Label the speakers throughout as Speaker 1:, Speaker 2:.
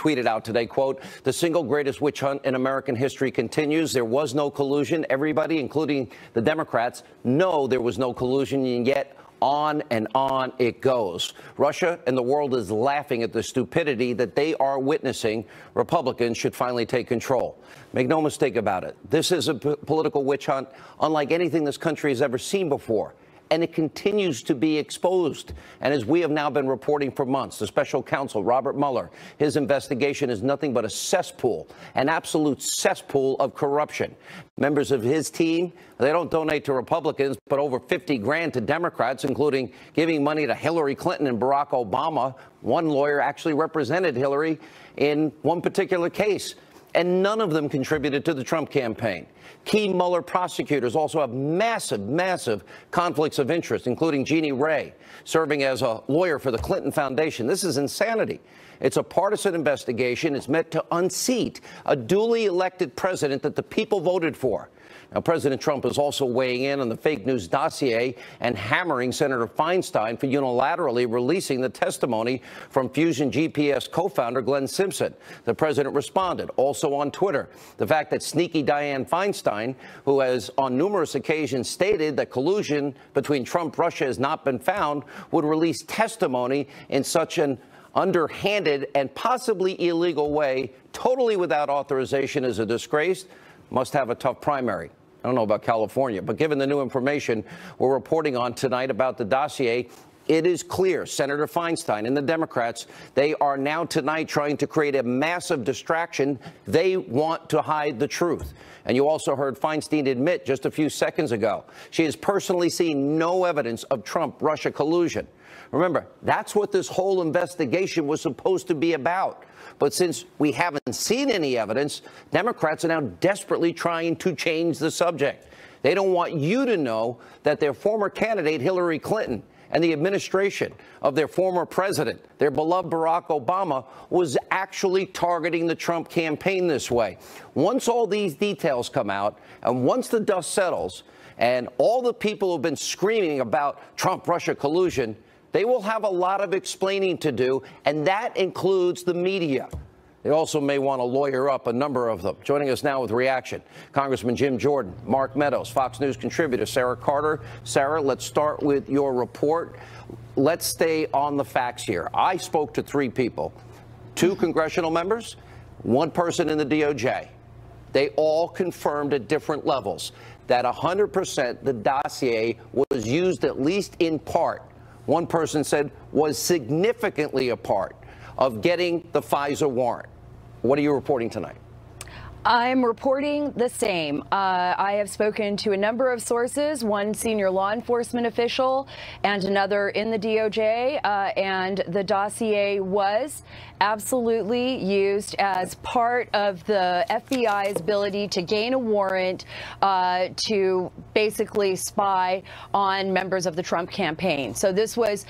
Speaker 1: tweeted out today, quote, "The single greatest witch hunt in American history continues. There was no collusion. Everybody, including the Democrats, know there was no collusion, and yet on and on it goes." Russia and the world is laughing at the stupidity that they are witnessing. Republicans should finally take control. Make no mistake about it. This is a political witch hunt unlike anything this country has ever seen before. And it continues to be exposed. And as we have now been reporting for months, the special counsel, Robert Mueller, his investigation is nothing but a cesspool, an absolute cesspool of corruption. Members of his team, they don't donate to Republicans, but over 50 grand to Democrats, including giving money to Hillary Clinton and Barack Obama. One lawyer actually represented Hillary in one particular case. And none of them contributed to the Trump campaign. Key Mueller prosecutors also have massive conflicts of interest, including Jeannie Ray, serving as a lawyer for the Clinton Foundation. This is insanity. It's a partisan investigation. It's meant to unseat a duly elected president that the people voted for. Now, President Trump is also weighing in on the fake news dossier and hammering Senator Feinstein for unilaterally releasing the testimony from Fusion GPS co-founder Glenn Simpson. The president responded, also on Twitter. The fact that sneaky Dianne Feinstein, who has on numerous occasions stated that collusion between Trump and Russia has not been found, would release testimony in such an underhanded and possibly illegal way, totally without authorization, is a disgrace. Must have a tough primary. I don't know about California, but given the new information we're reporting on tonight about the dossier, it is clear Senator Feinstein and the Democrats, they are now tonight trying to create a massive distraction. They want to hide the truth. And you also heard Feinstein admit just a few seconds ago she has personally seen no evidence of Trump-Russia collusion. Remember, that's what this whole investigation was supposed to be about. But since we haven't seen any evidence, Democrats are now desperately trying to change the subject. They don't want you to know that their former candidate, Hillary Clinton, and the administration of their former president, their beloved Barack Obama, was actually targeting the Trump campaign this way. Once all these details come out, and once the dust settles, and all the people who've been screaming about Trump-Russia collusion, they will have a lot of explaining to do, and that includes the media. They also may want to lawyer up a number of them. Joining us now with reaction, Congressman Jim Jordan, Mark Meadows, Fox News contributor Sarah Carter. Sarah, let's start with your report. Let's stay on the facts here. I spoke to 3 people, 2 congressional members, 1 person in the DOJ. They all confirmed at different levels that 100% the dossier was used at least in part. One person said was significantly a part of getting the FISA warrant. What are you reporting tonight?
Speaker 2: I'm reporting the same. I have spoken to a number of sources, one senior law enforcement official and another in the DOJ, and the dossier was absolutely used as part of the FBI's ability to gain a warrant to basically spy on members of the Trump campaign. So this was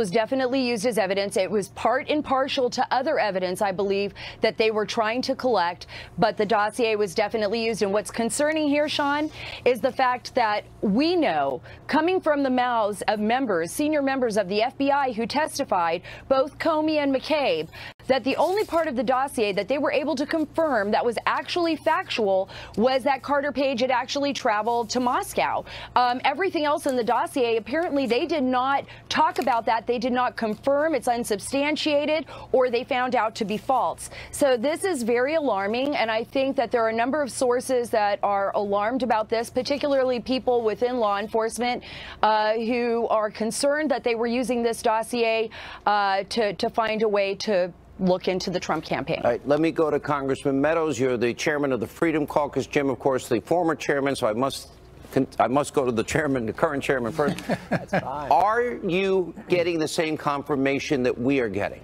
Speaker 2: definitely used as evidence. It was part and partial to other evidence, I believe, that they were trying to collect, but the dossier was definitely used. And what's concerning here, Sean, is the fact that we know, coming from the mouths of members, senior members of the FBI who testified, both Comey and McCabe, that the only part of the dossier that they were able to confirm that was actually factual was that Carter Page had actually traveled to Moscow. Everything else in the dossier, apparently they did not talk about that. They did not confirm. It's unsubstantiated, or they found out to be false. So this is very alarming, and I think that there are a number of sources that are alarmed about this, particularly people within law enforcement who are concerned that they were using this dossier to find a way to look into the Trump campaign.
Speaker 1: All right, let me go to Congressman Meadows. You're the chairman of the Freedom Caucus. Jim, of course, the former chairman, so I must go to the chairman, the current chairman first. That's fine. Are you getting the same confirmation that we are getting?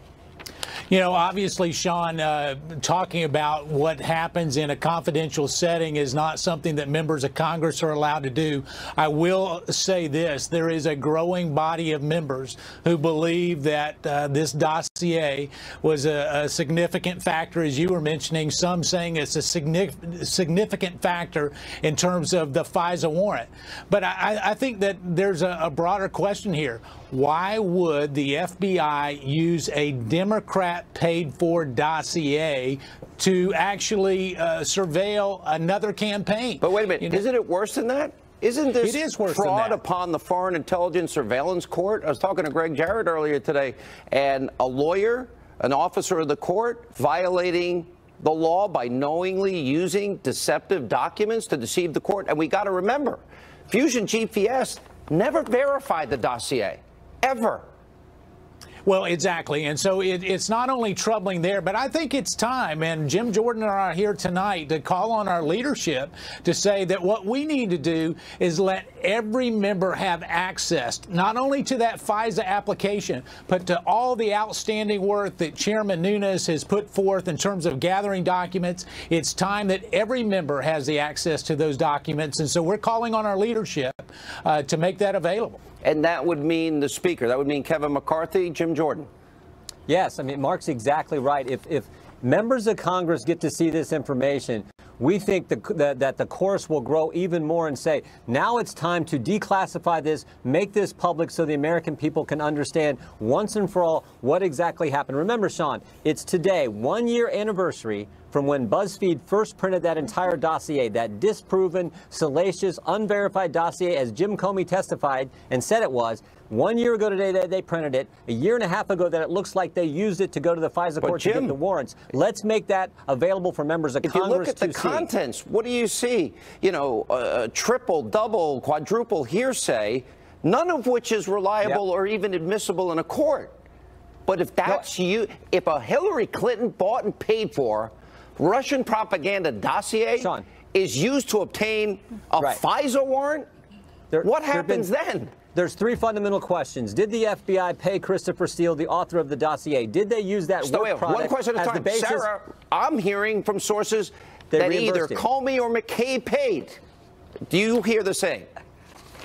Speaker 3: You know, obviously, Sean, talking about what happens in a confidential setting is not something that members of Congress are allowed to do. I will say this. There is a growing body of members who believe that this dossier was a significant factor, as you were mentioning, some saying it's a significant factor in terms of the FISA warrant. But I think that there's a broader question here. Why would the FBI use a Democrat that paid-for dossier to actually surveil another campaign.
Speaker 1: But wait a minute, isn't it worse than that? Isn't this fraud upon the Foreign Intelligence Surveillance Court? I was talking to Greg Jarrett earlier today, and a lawyer, an officer of the court, violating the law by knowingly using deceptive documents to deceive the court. And we got to remember, Fusion GPS never verified the dossier, ever.
Speaker 3: Well, exactly. And so it's not only troubling there, but I think it's time, and Jim Jordan and I are here tonight to call on our leadership to say that what we need to do is let every member have access, not only to that FISA application, but to all the outstanding work that Chairman Nunes has put forth in terms of gathering documents. It's time that every member has the access to those documents. And so we're calling on our leadership to make that available.
Speaker 1: And that would mean the Speaker. That would mean Kevin McCarthy, Jim Jordan.
Speaker 4: Yes, I mean, Mark's exactly right. If members of Congress get to see this information, we think that the chorus will grow even more and say, now it's time to declassify this, make this public so the American people can understand once and for all what exactly happened. Remember, Sean, it's today, 1 year anniversary from when BuzzFeed first printed that entire dossier, that disproven, salacious, unverified dossier, as Jim Comey testified and said it was. 1 year ago today, they printed it. A year and a half ago that it looks like they used it to go to the FISA court to get the warrants. Let's make that available for members of Congress to see. If you look at the
Speaker 1: contents, what do you see? You know, triple, double, quadruple hearsay, none of which is reliable or even admissible in a court. But if that's if a Hillary Clinton bought and paid for Russian propaganda dossier is used to obtain a FISA warrant, what happens then?
Speaker 4: There's three fundamental questions. Did the FBI pay Christopher Steele, the author of the dossier? Did they use that work product
Speaker 1: one question at a time. Sarah, I'm hearing from sources that either Comey or McCabe paid. Do you hear the same?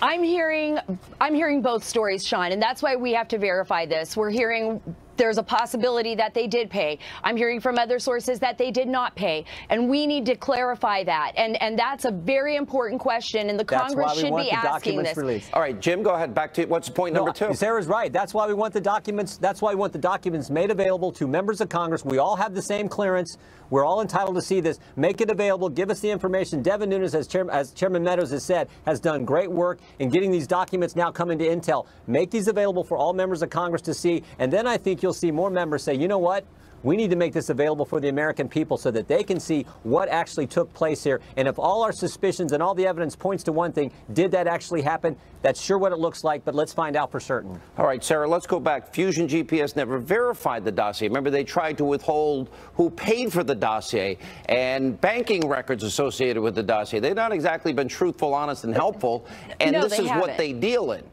Speaker 2: I'm hearing both stories, Sean, and that's why we have to verify this. We're hearing there's a possibility that they did pay. I'm hearing from other sources that they did not pay, and we need to clarify that. And that's a very important question, and the Congress should be asking this.
Speaker 1: All right, Jim, go ahead. Back to what's point number two.
Speaker 4: Sarah's right. That's why we want the documents. That's why we want the documents made available to members of Congress. We all have the same clearance. We're all entitled to see this. Make it available. Give us the information. Devin Nunes, as Chairman Meadows has said, has done great work in getting these documents now coming to Intel. Make these available for all members of Congress to see, and then I think you'll see more members say, you know what? We need to make this available for the American people so that they can see what actually took place here. And if all our suspicions and all the evidence points to one thing, did that actually happen? That's sure what it looks like, but let's find out for certain.
Speaker 1: All right, Sarah, let's go back. Fusion GPS never verified the dossier. Remember, they tried to withhold who paid for the dossier and banking records associated with the dossier. They've not exactly been truthful, honest, and helpful. And this is what they deal in.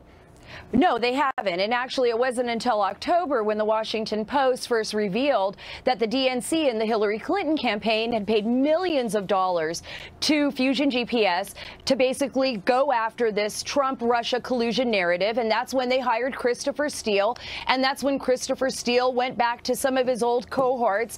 Speaker 2: No, they haven't. And actually, it wasn't until October when the Washington Post first revealed that the DNC and the Hillary Clinton campaign had paid millions of dollars to Fusion GPS to basically go after this Trump-Russia collusion narrative. And that's when they hired Christopher Steele. And that's when Christopher Steele went back to some of his old cohorts,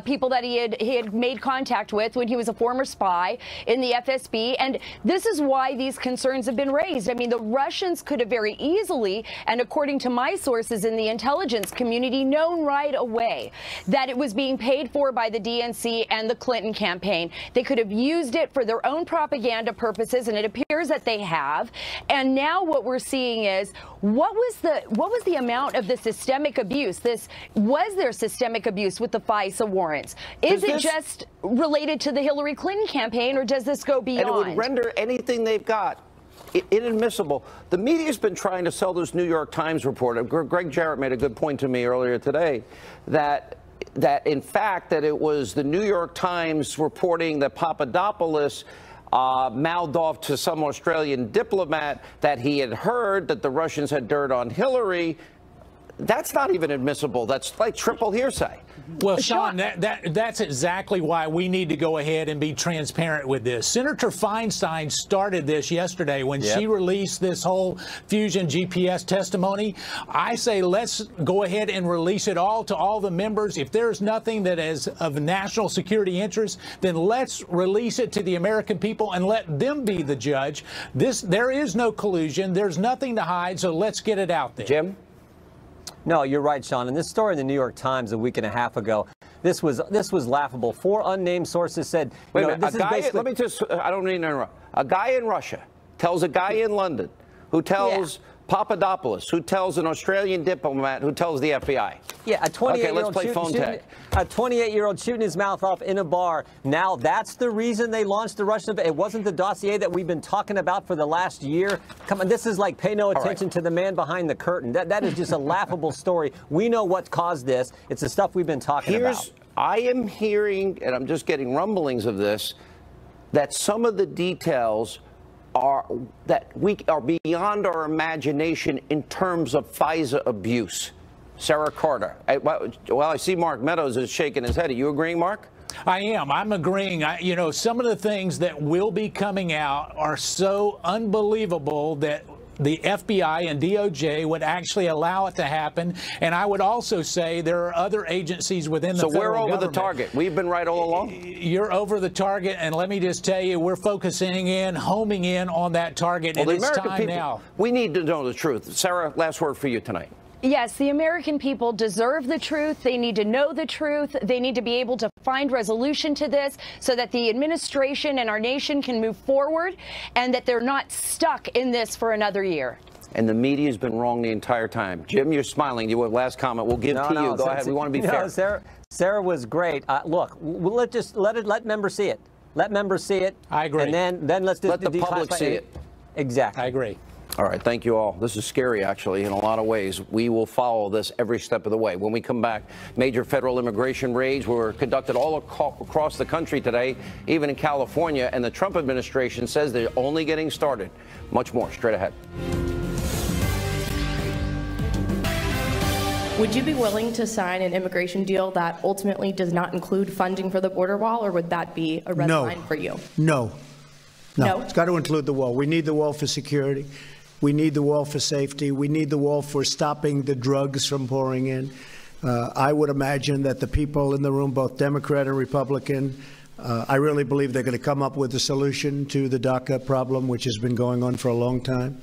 Speaker 2: people that he had made contact with when he was a former spy in the FSB. And this is why these concerns have been raised. I mean, the Russians could have very easily, and according to my sources in the intelligence community, known right away that it was being paid for by the DNC and the Clinton campaign. They could have used it for their own propaganda purposes, and it appears that they have. And now what we're seeing is what was the amount of the systemic abuse? Was there systemic abuse with the FISA warrants? Is it just related to the Hillary Clinton campaign, or does this go beyond?
Speaker 1: And it would render anything they've got inadmissible. The media's been trying to sell this New York Times report. Greg Jarrett made a good point to me earlier today that in fact that it was the New York Times reporting that Papadopoulos mouthed off to some Australian diplomat that he had heard that the Russians had dirt on Hillary. That's not even admissible. That's like triple hearsay.
Speaker 3: Well, Sean, that's exactly why we need to go ahead and be transparent with this. Senator Feinstein started this yesterday when she released this whole Fusion GPS testimony. I say let's go ahead and release it all to all the members. If there's nothing that is of national security interest, then let's release it to the American people and let them be the judge. There is no collusion. There's nothing to hide, so let's get it out there.
Speaker 1: Jim?
Speaker 4: No, you're right, Sean. And this story in the New York Times a week and a half ago, this was laughable. 4 unnamed sources said,
Speaker 1: Wait a minute, let me just, I don't mean to interrupt. A guy in Russia tells a guy in London who tells Papadopoulos, who tells an Australian diplomat, who tells the FBI.
Speaker 4: Yeah, a 28-year-old shooting his mouth off in a bar. Now that's the reason they launched the Russian. It wasn't the dossier that we've been talking about for the last year. Come on, this is like pay no attention to the man behind the curtain. That is just a laughable story. We know what caused this. It's the stuff we've been talking about.
Speaker 1: I am hearing, and I'm just getting rumblings of this, that some of the details are beyond our imagination in terms of FISA abuse. Sarah Carter. Well, I see Mark Meadows is shaking his head. Are you agreeing, Mark?
Speaker 3: I am. I'm agreeing. You know, some of the things that will be coming out are so unbelievable that the FBI and DOJ would actually allow it to happen. And I would also say there are other agencies within the federal government. So we're over the target.
Speaker 1: We've been right all along.
Speaker 3: You're over the target. And let me just tell you, we're focusing in, homing in on that target.
Speaker 1: Well,
Speaker 3: and it's time now.
Speaker 1: We need to know the truth. Sarah, last word for you tonight.
Speaker 2: Yes, the American people deserve the truth. They need to know the truth. They need to be able to find resolution to this so that the administration and our nation can move forward and that they're not stuck in this for another year.
Speaker 1: And the media has been wrong the entire time. Jim, you're smiling. You have last comment. We'll give to you. Go ahead. We want to be fair.
Speaker 4: Sarah was great. Look, let members see it. Let members see it.
Speaker 3: I agree.
Speaker 4: And then let's just
Speaker 1: let the public see it.
Speaker 4: Exactly.
Speaker 3: I agree.
Speaker 1: All right. Thank you all. This is scary, actually, in a lot of ways. We will follow this every step of the way. When we come back, major federal immigration raids were conducted all across the country today, even in California. And the Trump administration says they're only getting started. Much more straight ahead.
Speaker 5: Would you be willing to sign an immigration deal that ultimately does not include funding for the border wall, or would that be a red line for you?
Speaker 6: No. It's got to include the wall. We need the wall for security. We need the wall for safety. We need the wall for stopping the drugs from pouring in. I would imagine that the people in the room, both Democrat and Republican, I really believe they're going to come up with a solution to the DACA problem, which has been going on for a long time,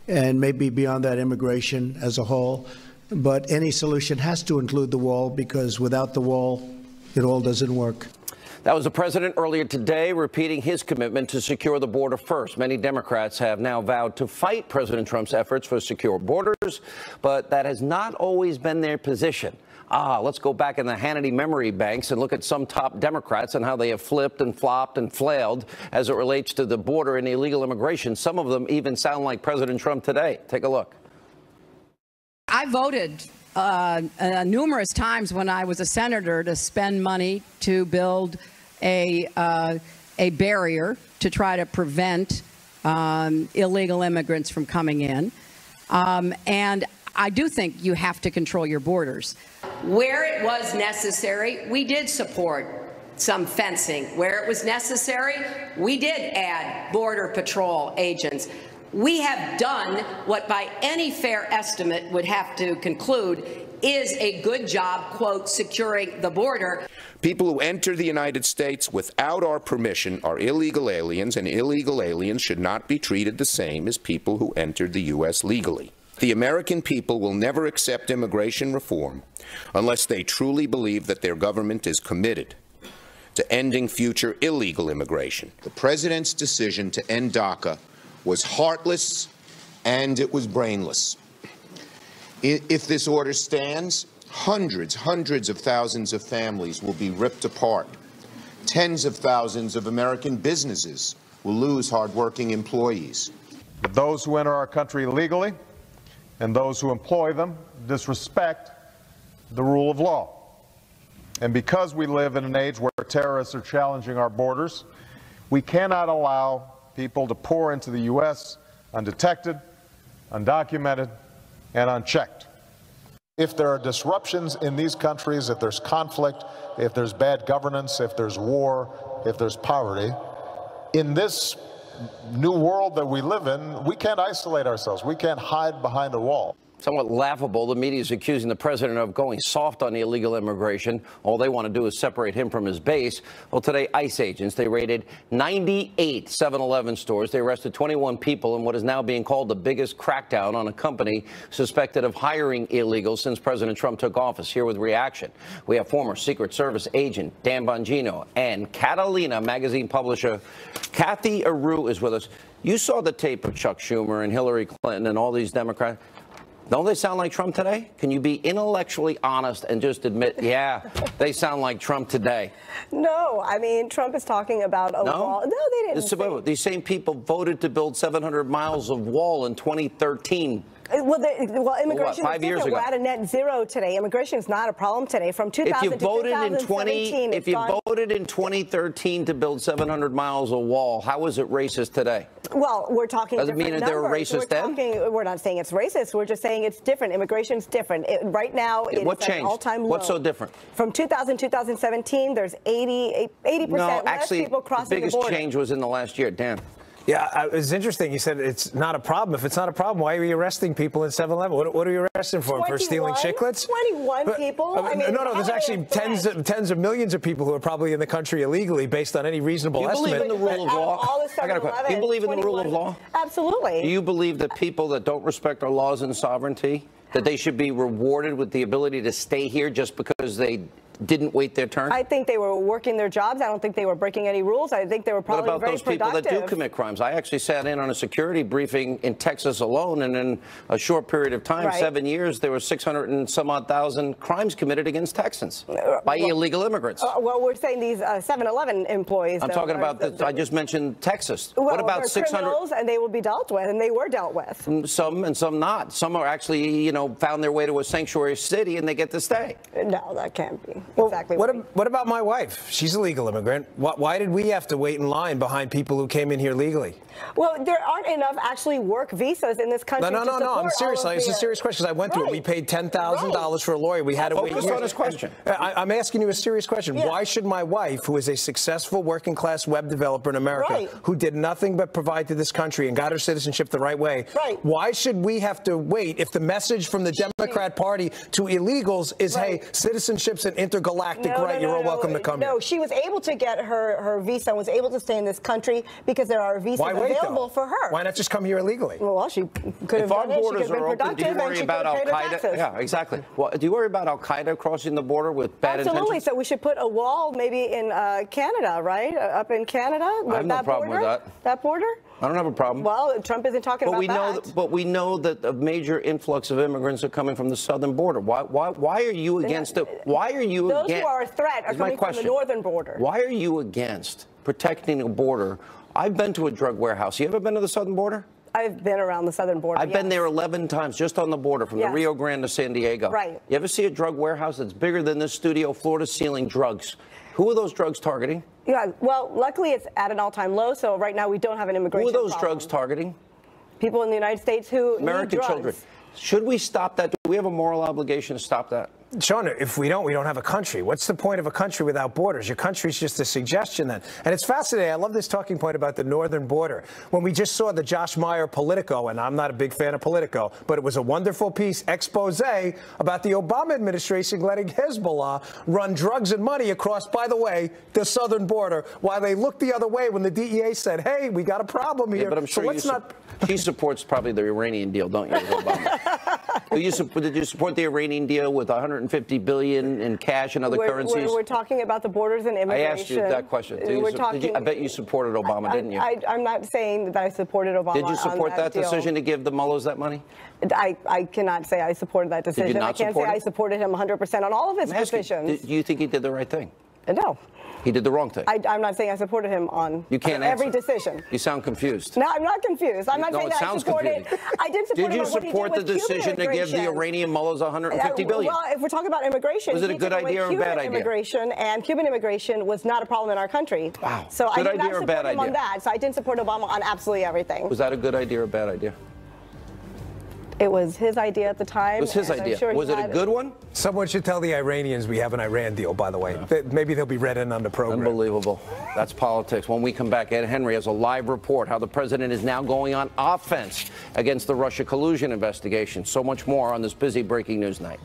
Speaker 6: and maybe beyond that, immigration as a whole. But any solution has to include the wall, because without the wall, it all doesn't work.
Speaker 1: That was the president earlier today repeating his commitment to secure the border first. Many Democrats have now vowed to fight President Trump's efforts for secure borders, but that has not always been their position. Let's go back in the Hannity memory banks and look at some top Democrats and how they have flipped and flopped and flailed as it relates to the border and illegal immigration. Some of them even sound like President Trump today. Take a look.
Speaker 7: I voted numerous times when I was a senator to spend money to build a barrier to try to prevent illegal immigrants from coming in. And I do think you have to control your borders.
Speaker 8: Where it was necessary, we did support some fencing. Where it was necessary, we did add Border Patrol agents. We have done what by any fair estimate would have to conclude is a good job, quote, securing the border.
Speaker 9: People who enter the United States without our permission are illegal aliens, and illegal aliens should not be treated the same as people who entered the U.S. legally. The American people will never accept immigration reform unless they truly believe that their government is committed to ending future illegal immigration.
Speaker 10: The president's decision to end DACA was heartless and it was brainless. If this order stands, hundreds of thousands of families will be ripped apart. Tens of thousands of American businesses will lose hardworking employees.
Speaker 11: Those who enter our country illegally and those who employ them disrespect the rule of law. And because we live in an age where terrorists are challenging our borders, we cannot allow people to pour into the U.S. undetected, undocumented, and unchecked. If there are disruptions in these countries, if there's conflict, if there's bad governance, if there's war, if there's poverty, in this new world that we live in, we can't isolate ourselves. We can't hide behind a wall.
Speaker 1: Somewhat laughable, the media is accusing the president of going soft on illegal immigration. All they want to do is separate him from his base. Well, today, ICE agents, they raided 98 7-Eleven stores. They arrested 21 people in what is now being called the biggest crackdown on a company suspected of hiring illegals since President Trump took office. Here with reaction, we have former Secret Service agent Dan Bongino and Catalina magazine publisher Kathy Aru is with us. You saw the tape of Chuck Schumer and Hillary Clinton and all these Democrats. Don't they sound like Trump today? Can you be intellectually honest and just admit, yeah, they sound like Trump today?
Speaker 12: No, I mean, Trump is talking about a wall. No, they didn't.
Speaker 1: These same people voted to build 700 miles of wall in 2013.
Speaker 12: Well, immigration
Speaker 1: what, 5 years ago?
Speaker 12: We're at a net zero today. Immigration is not a problem today. From 2000 to 2017,
Speaker 1: if you voted in 2013 to build 700 miles of wall, how is it racist today?
Speaker 12: Well, we're talking
Speaker 1: Doesn't mean that they were racist then?
Speaker 12: We're not saying it's racist. We're just saying it's different. Immigration's different. Right now, it's at an all-time low.
Speaker 1: What's so different?
Speaker 12: From 2000 to 2017, there's 80% less people crossing the border.
Speaker 1: The biggest change was in the last year. Dan.
Speaker 13: Yeah, it's interesting. You said it's not a problem. If it's not a problem, why are you arresting people in 7-Eleven? What are you arresting for? For stealing chiclets?
Speaker 12: 21 people?
Speaker 13: No, there's actually tens of millions of people who are probably in the country illegally based on any reasonable estimate.
Speaker 1: Do you believe in the rule of law? I got a question. Do you believe in the rule of law?
Speaker 12: Absolutely.
Speaker 1: Do you believe that people that don't respect our laws and sovereignty, that they should be rewarded with the ability to stay here just because they didn't wait their turn?
Speaker 12: I think they were working their jobs. I don't think they were breaking any rules. I think they were probably very productive.
Speaker 1: What about those people that do commit crimes? I actually sat in on a security briefing in Texas alone, and in a short period of time, 7 years, there were 600 and some odd thousand crimes committed against Texans by illegal immigrants.
Speaker 12: Well, we're saying these 7-Eleven employees.
Speaker 1: I'm talking about, I just mentioned Texas.
Speaker 12: Well,
Speaker 1: what about 600?
Speaker 12: Criminals, and they will be dealt with, and they were dealt with.
Speaker 1: Some and some not. Some are actually, found their way to a sanctuary city, and they get to stay.
Speaker 12: No, that can't be.
Speaker 13: Well,
Speaker 12: exactly.
Speaker 13: What about my wife? She's a legal immigrant. Why did we have to wait in line behind people who came in here legally?
Speaker 12: Well, there aren't enough actually work visas in this country.
Speaker 13: No. I'm serious. It's a serious question because I went through it. We paid $10,000 for a lawyer. We had to wait years.
Speaker 1: Focus on this question.
Speaker 13: I'm asking you a serious question. Yeah. Why should my wife, who is a successful working class web developer in America, who did nothing but provide to this country and got her citizenship the right way, why should we have to wait if the message from the Democrat Party to illegals is, hey, citizenship's an intergalactic right, you're all welcome to come here?
Speaker 12: No, she was able to get her visa and was able to stay in this country because there are visas available for her.
Speaker 13: Why not just come here illegally?
Speaker 12: Well, she could have done it. She could have been productive.
Speaker 1: Do you worry about Al-Qaeda? Yeah, exactly. Well, do you worry about Al-Qaeda crossing the border with bad intentions?
Speaker 12: Absolutely. So we should put a wall maybe in Canada, right? Up in Canada.
Speaker 1: I have no problem with that.
Speaker 12: That border?
Speaker 1: I don't have a problem.
Speaker 12: Well, Trump isn't talking about that.
Speaker 1: But we know that a major influx of immigrants are coming from the southern border. Why are you against it? Why are you
Speaker 12: against?
Speaker 1: Those
Speaker 12: who are a threat are coming from the northern border.
Speaker 1: Why are you against protecting a border? I've been to a drug warehouse. You ever been to the southern border?
Speaker 12: I've been around the southern border.
Speaker 1: I've been there 11 times, just on the border, from the Rio Grande to San Diego.
Speaker 12: Right.
Speaker 1: You ever see a drug warehouse that's bigger than this studio, floor to ceiling drugs? Who are those drugs targeting?
Speaker 12: Yeah, well, luckily it's at an all-time low, so right now we don't have an immigration problem.
Speaker 1: Who are those drugs targeting?
Speaker 12: People in the United States who
Speaker 1: American
Speaker 12: need drugs.
Speaker 1: children. Should we stop that? Do we have a moral obligation to stop that?
Speaker 13: Sean, if we don't have a country. What's the point of a country without borders? Your country's just a suggestion then. And it's fascinating. I love this talking point about the northern border. When we just saw the Josh Meyer Politico, and I'm not a big fan of Politico, but it was a wonderful piece, expose, about the Obama administration letting Hezbollah run drugs and money across, by the way, the southern border, while they looked the other way when the DEA said, hey, we got a problem here.
Speaker 1: Yeah, but I'm sure he supports probably the Iranian deal, don't you, with Obama? Did you support the Iranian deal with $150 billion in cash and other currencies?
Speaker 12: We're talking about the borders and immigration.
Speaker 1: I asked you that question. I bet you supported Obama, didn't you?
Speaker 12: I'm not saying that I supported Obama.
Speaker 1: Did you support that decision to give the mullahs that money?
Speaker 12: I cannot say I supported that decision.
Speaker 1: Did you not
Speaker 12: I can't say I supported him 100% on all of his decisions.
Speaker 1: Do you think he did the right thing?
Speaker 12: No.
Speaker 1: He did the wrong thing.
Speaker 12: I'm not saying I supported him on every decision.
Speaker 1: You sound confused.
Speaker 12: No, I'm not confused. I'm not saying that I supported. I did support him on what he did with Cuban immigration. Did you support the decision to give the Iranian mullahs $150 billion? Well, if we're talking about immigration,
Speaker 1: was it a good idea or a bad idea?
Speaker 12: Immigration and Cuban immigration was not a problem in our country.
Speaker 1: Wow.
Speaker 12: So I did not support him on that. So I didn't support Obama on absolutely everything.
Speaker 1: Was that a good idea or a bad idea?
Speaker 12: It was his idea at the time.
Speaker 1: It was his idea.
Speaker 12: Sure
Speaker 1: was it a good one?
Speaker 13: Someone should tell the Iranians we have an Iran deal, by the way. Yeah. Maybe they'll be read in on the program.
Speaker 1: Unbelievable. That's politics. When we come back, Ed Henry has a live report how the president is now going on offense against the Russia collusion investigation. So much more on this busy breaking news night.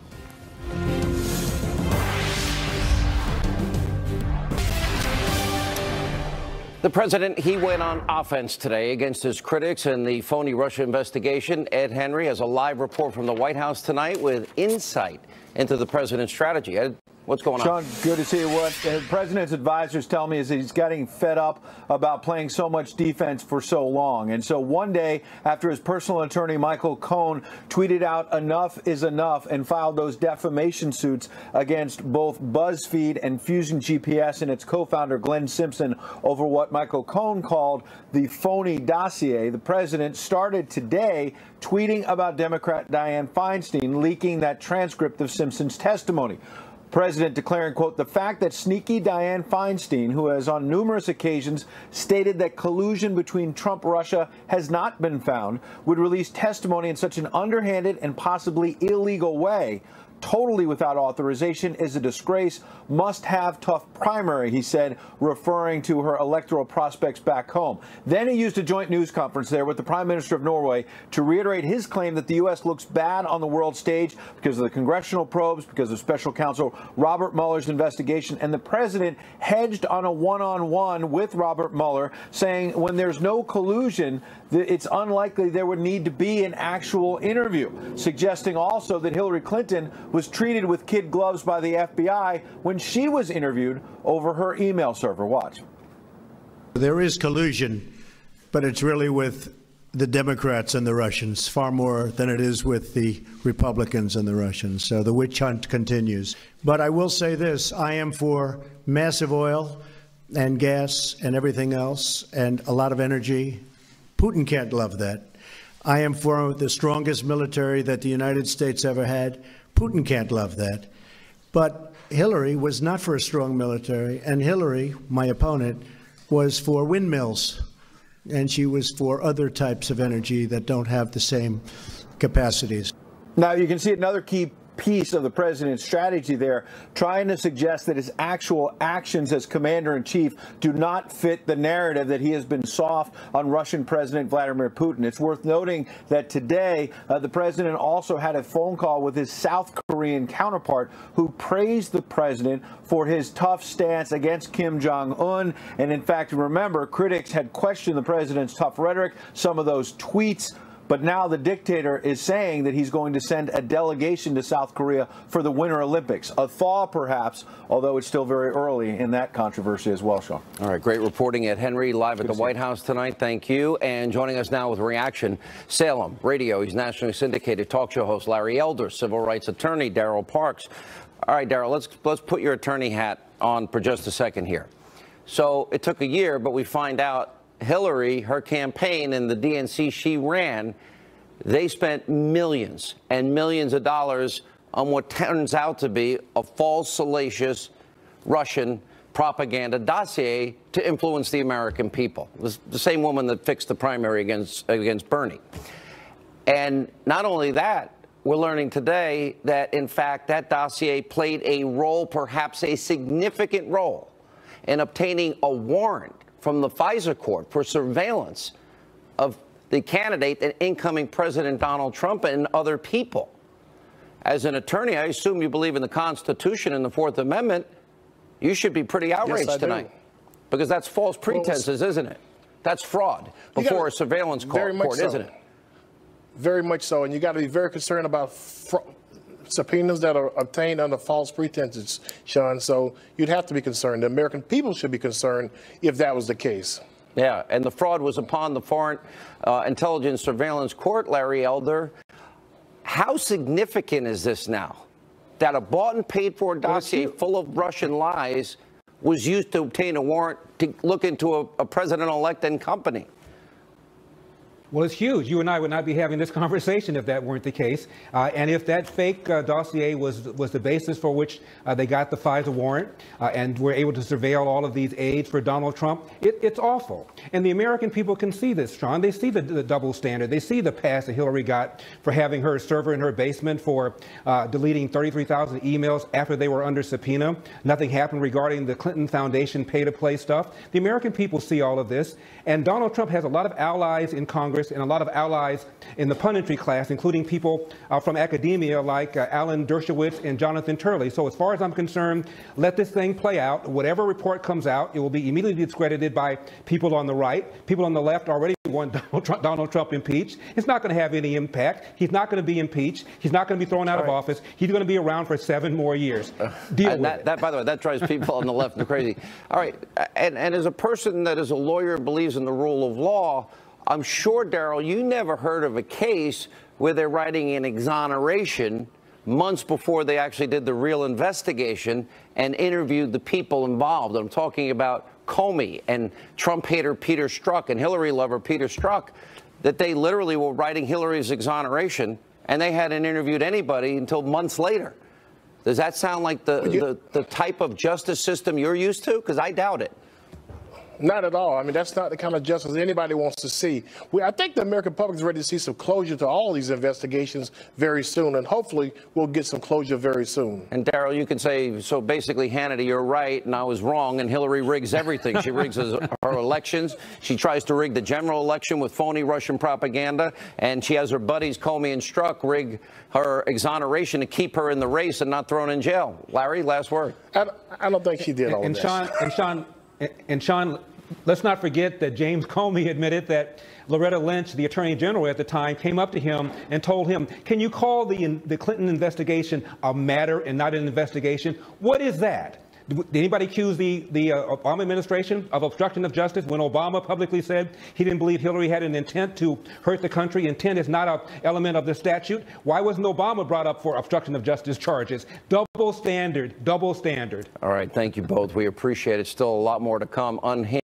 Speaker 1: The president, he went on offense today against his critics in the phony Russia investigation. Ed Henry has a live report from the White House tonight with insight into the president's strategy. Ed, what's going on?
Speaker 14: Sean, good to see you. What the president's advisors tell me is that he's getting fed up about playing so much defense for so long. And so one day after his personal attorney, Michael Cohen, tweeted out enough is enough and filed those defamation suits against both BuzzFeed and Fusion GPS and its co-founder, Glenn Simpson, over what Michael Cohen called the phony dossier, the president started today tweeting about Democrat Dianne Feinstein leaking that transcript of Simpson's testimony. President declaring, quote, the fact that sneaky Dianne Feinstein, who has on numerous occasions stated that collusion between Trump-Russia has not been found, would release testimony in such an underhanded and possibly illegal way, totally without authorization, is a disgrace, must have tough primary, he said, referring to her electoral prospects back home. Then he used a joint news conference there with the Prime Minister of Norway to reiterate his claim that the U.S. looks bad on the world stage because of the congressional probes, because of special counsel Robert Mueller's investigation, and the president hedged on a one-on-one with Robert Mueller, saying when there's no collusion, it's unlikely there would need to be an actual interview, suggesting also that Hillary Clinton was treated with kid gloves by the FBI when she was interviewed over her email server. Watch.
Speaker 6: There is collusion, but it's really with the Democrats and the Russians, far more than it is with the Republicans and the Russians. So the witch hunt continues. But I will say this, I am for massive oil and gas and everything else and a lot of energy. Putin can't love that. I am for the strongest military that the United States ever had. Putin can't love that. But Hillary was not for a strong military, and Hillary, my opponent, was for windmills, and she was for other types of energy that don't have the same capacities.
Speaker 14: Now, you can see another key piece of the president's strategy there, trying to suggest that his actual actions as commander-in-chief do not fit the narrative that he has been soft on Russian President Vladimir Putin. It's worth noting that today the president also had a phone call with his South Korean counterpart, who praised the president for his tough stance against Kim Jong-un. And in fact, remember, critics had questioned the president's tough rhetoric, some of those tweets. But now the dictator is saying that he's going to send a delegation to South Korea for the Winter Olympics. A thaw, perhaps, although it's still very early in that controversy as well, Sean.
Speaker 1: All right, great reporting, Ed Henry, live at the White House tonight. Thank you. And joining us now with reaction, Salem Radio. He's nationally syndicated talk show host Larry Elder, civil rights attorney Daryl Parks. All right, Daryl, let's put your attorney hat on for just a second here. So it took a year, but we find out Hillary, her campaign, and the DNC she ran, they spent millions and millions of dollars on what turns out to be a false, salacious Russian propaganda dossier to influence the American people. It was the same woman that fixed the primary against Bernie. And not only that, we're learning today that, in fact, that dossier played a role, perhaps a significant role, in obtaining a warrant from the FISA court for surveillance of the candidate and incoming President Donald Trump and other people. As an attorney, I assume you believe in the Constitution and the Fourth Amendment. You should be pretty outraged tonight, because that's false pretenses, isn't it? That's fraud before a surveillance court, isn't it?
Speaker 15: Very much so, and you got to be very concerned about subpoenas that are obtained under false pretenses, Sean. So you'd have to be concerned. The American people should be concerned if that was the case.
Speaker 1: Yeah, and the fraud was upon the Foreign Intelligence Surveillance Court, Larry Elder. How significant is this now, that a bought and paid for dossier full of Russian lies was used to obtain a warrant to look into a president-elect and company?
Speaker 16: Well, it's huge. You and I would not be having this conversation if that weren't the case. And if that fake dossier was the basis for which they got the FISA warrant and were able to surveil all of these aides for Donald Trump, it's awful. And the American people can see this, Sean. They see the double standard. They see the pass that Hillary got for having her server in her basement for deleting 33,000 emails after they were under subpoena. Nothing happened regarding the Clinton Foundation pay-to-play stuff. The American people see all of this. And Donald Trump has a lot of allies in Congress and a lot of allies in the punditry class, including people from academia like Alan Dershowitz and Jonathan Turley. So as far as I'm concerned, let this thing play out. Whatever report comes out, it will be immediately discredited by people on the right. People on the left already want Donald Trump impeached. It's not going to have any impact. He's not going to be impeached. He's not going to be thrown out of office. He's going to be around for 7 more years. Deal with it.
Speaker 1: By the way, that drives people on the left crazy. All right. And as a person that is a lawyer and believes in the rule of law, I'm sure, Daryl, you never heard of a case where they're writing an exoneration months before they actually did the real investigation and interviewed the people involved. I'm talking about Comey and Trump hater Peter Strzok and Hillary lover Peter Strzok, that they literally were writing Hillary's exoneration and they hadn't interviewed anybody until months later. Does that sound like the type of justice system you're used to? Because I doubt it.
Speaker 15: Not at all. I mean, that's not the kind of justice anybody wants to see. I think the American public is ready to see some closure to all these investigations very soon, and hopefully we'll get some closure very soon.
Speaker 1: And Daryl, you can say, so basically, Hannity, you're right, and I was wrong, and Hillary rigs everything. She rigs her elections. She tries to rig the general election with phony Russian propaganda, and she has her buddies Comey and Strzok rig her exoneration to keep her in the race and not thrown in jail. Larry, last word.
Speaker 15: I don't think she did all of this.
Speaker 16: And Sean, let's not forget that James Comey admitted that Loretta Lynch, the attorney general at the time, came up to him and told him, can you call the Clinton investigation a matter and not an investigation? What is that? Did anybody accuse the Obama administration of obstruction of justice when Obama publicly said he didn't believe Hillary had an intent to hurt the country? Intent is not an element of the statute. Why wasn't Obama brought up for obstruction of justice charges? Double standard, double standard.
Speaker 1: All right. Thank you both. We appreciate it. Still a lot more to come. Unhinged.